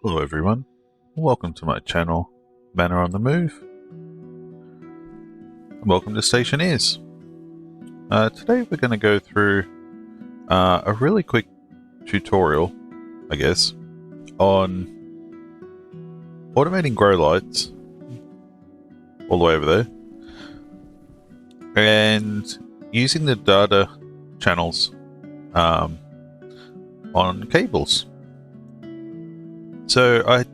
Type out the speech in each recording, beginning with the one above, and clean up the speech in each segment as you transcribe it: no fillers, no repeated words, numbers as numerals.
Hello everyone, welcome to my channel, Manor on the Move. Welcome to Stationeers. Today we're going to go through a really quick tutorial, I guess, on automating grow lights all the way over there and using the data channels on cables. So I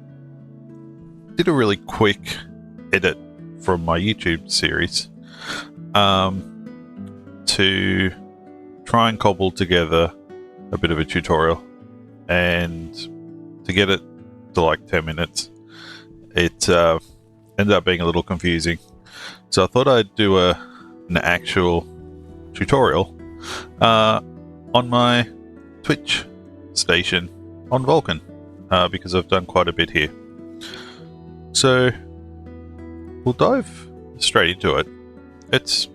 did a really quick edit from my YouTube series to try and cobble together a bit of a tutorial, and to get it to like 10 minutes it ended up being a little confusing, so I thought I'd do an actual tutorial on my Twitch station on Vulkan. Because I've done quite a bit here. So we'll dive straight into it. It's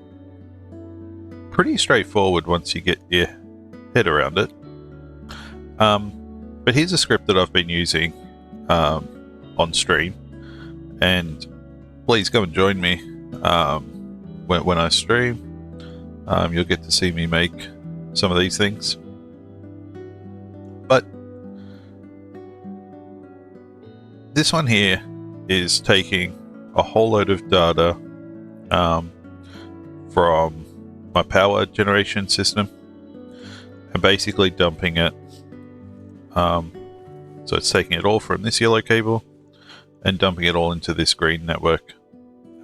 pretty straightforward once you get your head around it. But here's a script that I've been using on stream, and please come and join me when I stream. You'll get to see me make some of these things. But this one here is taking a whole load of data from my power generation system and basically dumping it. So it's taking it all from this yellow cable and dumping it all into this green network.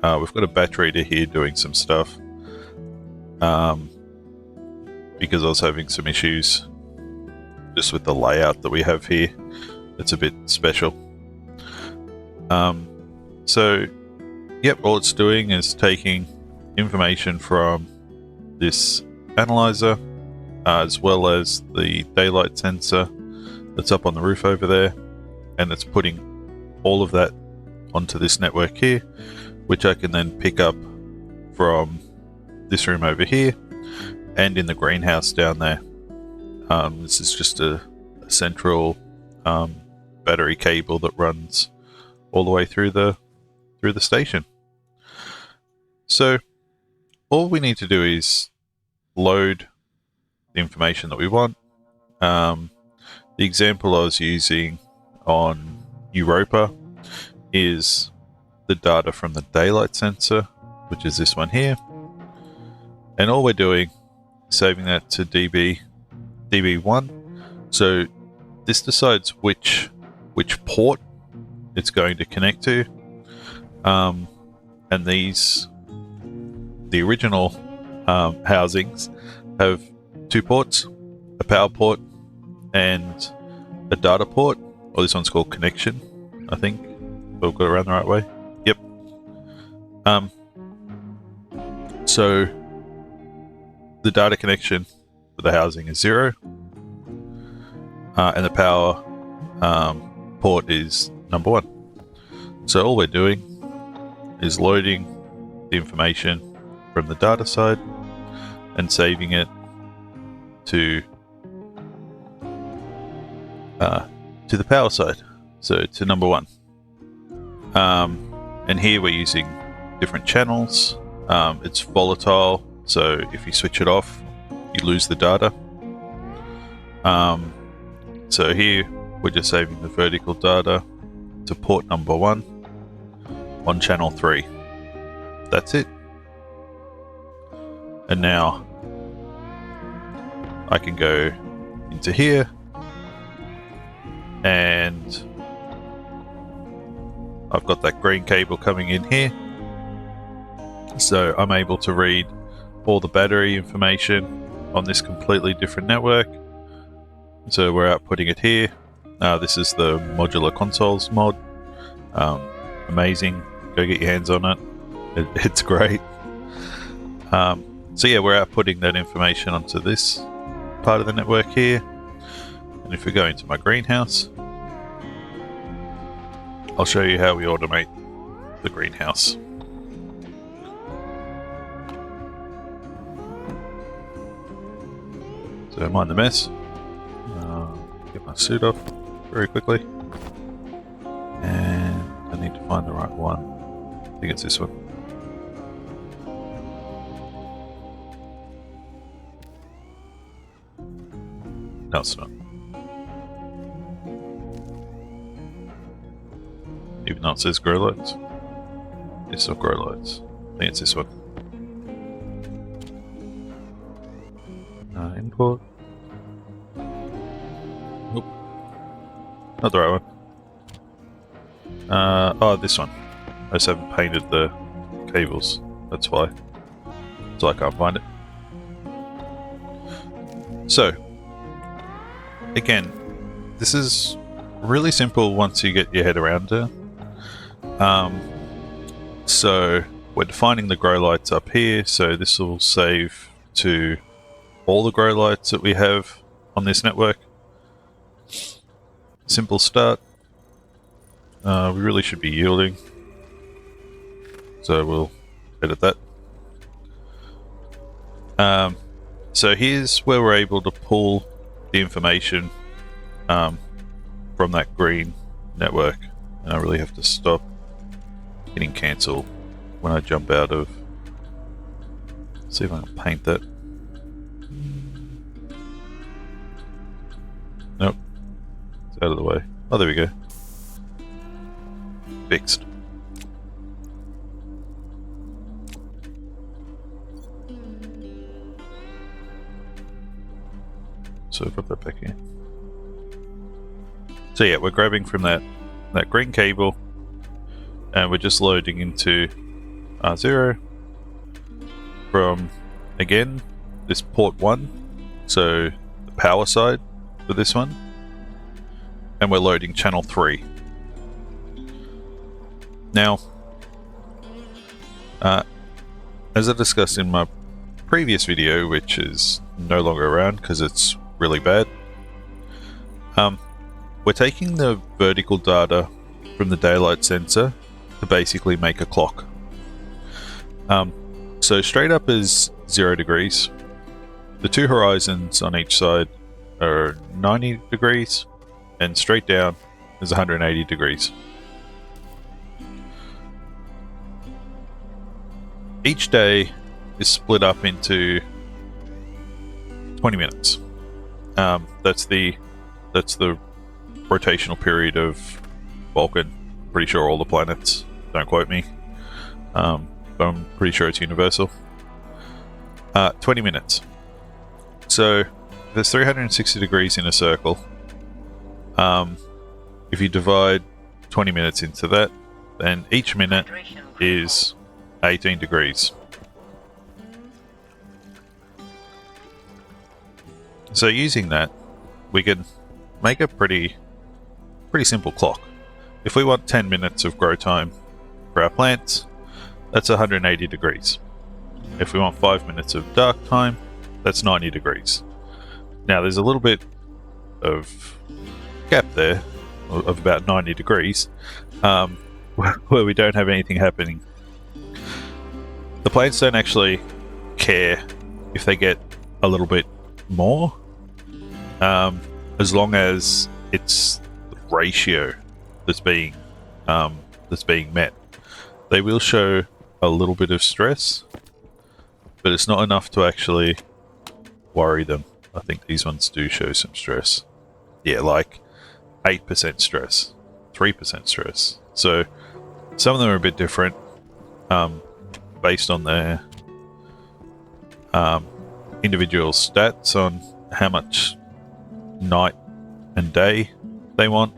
We've got a batch reader here doing some stuff because I was having some issues just with the layout that we have here. It's a bit special. So, yep, all it's doing is taking information from this analyzer, as well as the daylight sensor that's up on the roof over there, and it's putting all of that onto this network here, which I can then pick up from this room over here and in the greenhouse down there. This is just a central battery cable that runs all the way through the station. So all we need to do is load the information that we want. The example I was using on Europa is the data from the daylight sensor, which is this one here, and all we're doing is saving that to db1. So this decides which port it's going to connect to, and the original housings have two ports, a power port and a data port, or this one's called connection, I think, if I've got it around the right way. Yep. So the data connection for the housing is 0, and the power port is number 1. So all we're doing is loading the information from the data side and saving it to the power side, so to number 1. And here we're using different channels. It's volatile, so if you switch it off, you lose the data. So here we're just saving the vertical data to port number 1 on channel 3. That's it. And now I can go into here and I've got that green cable coming in here, so I'm able to read all the battery information on this completely different network. So we're outputting it here. This is the modular consoles mod. Amazing, go get your hands on it. It's great. So yeah, we're outputting that information onto this part of the network here. And if we go into my greenhouse, I'll show you how we automate the greenhouse. So mind the mess. Get my suit off very quickly. find the right one. I think it's this one. No, it's not. Even though it says grow lights. It's not grow lights. I think it's this one. Import. Nope. Not the right one. Oh, this one. I just haven't painted the cables. That's why. So I can't find it. So, again, this is really simple once you get your head around it. So we're defining the grow lights up here, so this will save to all the grow lights that we have on this network. Simple start. We really should be yielding, so we'll edit that. So here's where we're able to pull the information from that green network, and I really have to stop hitting cancel when I jump out of. See if I can paint that. Nope, it's out of the way. Oh, there we go. Fixed. So put that back in. So yeah, we're grabbing from that green cable, and we're just loading into R0 from, again, this port 1, so the power side for this one, and we're loading channel 3. Now, as I discussed in my previous video, which is no longer around because it's really bad, we're taking the vertical data from the daylight sensor to basically make a clock. So straight up is 0 degrees. The two horizons on each side are 90 degrees, and straight down is 180 degrees. Each day is split up into 20 minutes. That's the rotational period of Vulcan. Pretty sure all the planets. Don't quote me. But I'm pretty sure it's universal. 20 minutes. So there's 360 degrees in a circle. If you divide 20 minutes into that, then each minute is 18 degrees. So using that, we can make a pretty simple clock. If we want 10 minutes of grow time for our plants, that's 180 degrees. If we want 5 minutes of dark time, that's 90 degrees. Now there's a little bit of gap there of about 90 degrees where we don't have anything happening. The plants don't actually care if they get a little bit more, as long as it's the ratio that's being met. They will show a little bit of stress, but it's not enough to actually worry them. I think these ones do show some stress. Yeah, like 8% stress, 3% stress. So some of them are a bit different based on their individual stats on how much night and day they want.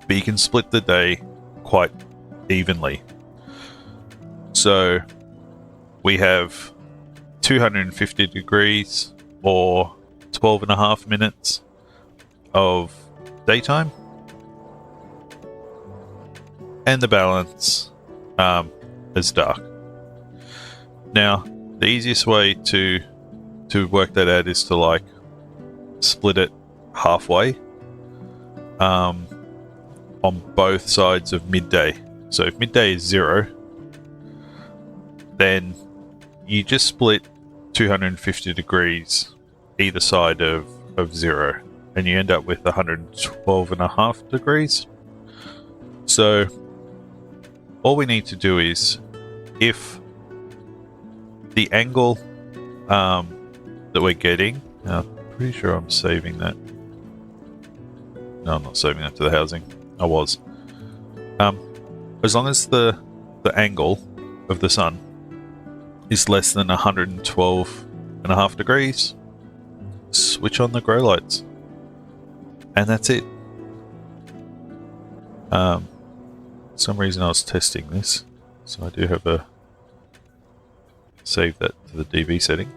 But you can split the day quite evenly. So we have 250 degrees or 12.5 minutes of daytime, and the balance is dark. Now, the easiest way to work that out is to like split it halfway on both sides of midday. So if midday is 0, then you just split 250 degrees either side of 0, and you end up with 112.5 degrees. So all we need to do is, if the angle that we're getting, I'm pretty sure I'm saving that. No, I'm not saving that to the housing. I was. As long as the angle of the sun is less than 112.5 degrees, switch on the grow lights. And that's it. For some reason I was testing this, so I do have a save that to the DV setting.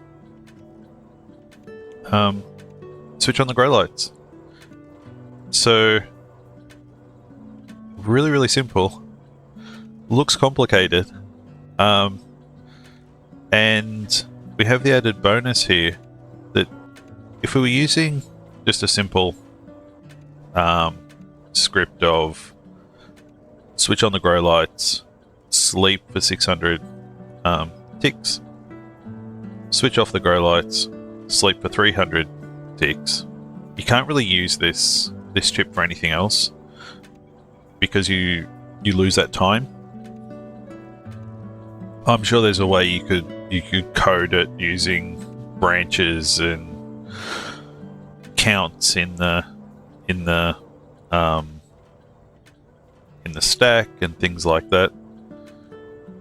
Switch on the grow lights. So really simple. Looks complicated, and we have the added bonus here that if we were using just a simple script of switch on the grow lights, sleep for 600 ticks, switch off the grow lights, sleep for 300 ticks, you can't really use this chip for anything else because you lose that time. I'm sure there's a way you could code it using branches and counts in the stack and things like that,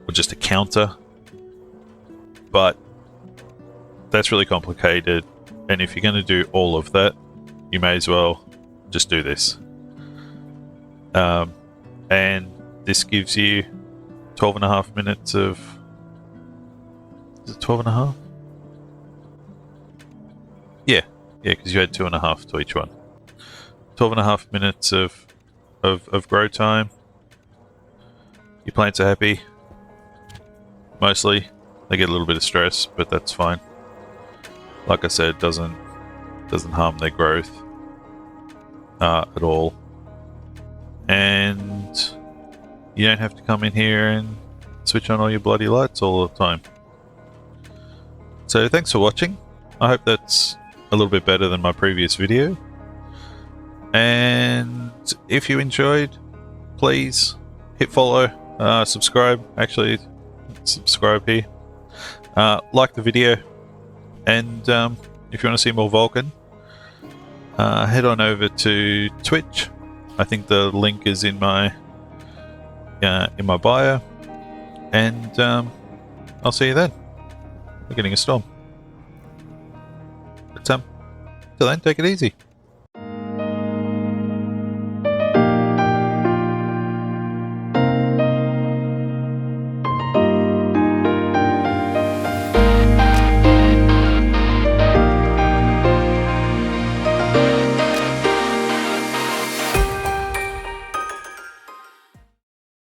or just a counter. But that's really complicated, and if you're going to do all of that, you may as well just do this. And this gives you 12.5 minutes of... Is it 12.5? Yeah, because you had 2.5 to each one. 12.5 minutes of grow time. Your plants are happy. Mostly. They get a little bit of stress, but that's fine. Like I said, it doesn't harm their growth at all. And you don't have to come in here and switch on all your bloody lights all the time. So thanks for watching. I hope that's a little bit better than my previous video. And if you enjoyed, please hit follow, subscribe. Actually, subscribe here. Like the video. And if you want to see more Vulkan, head on over to Twitch. I think the link is in my bio. And I'll see you then. We're getting a storm. But till then, take it easy.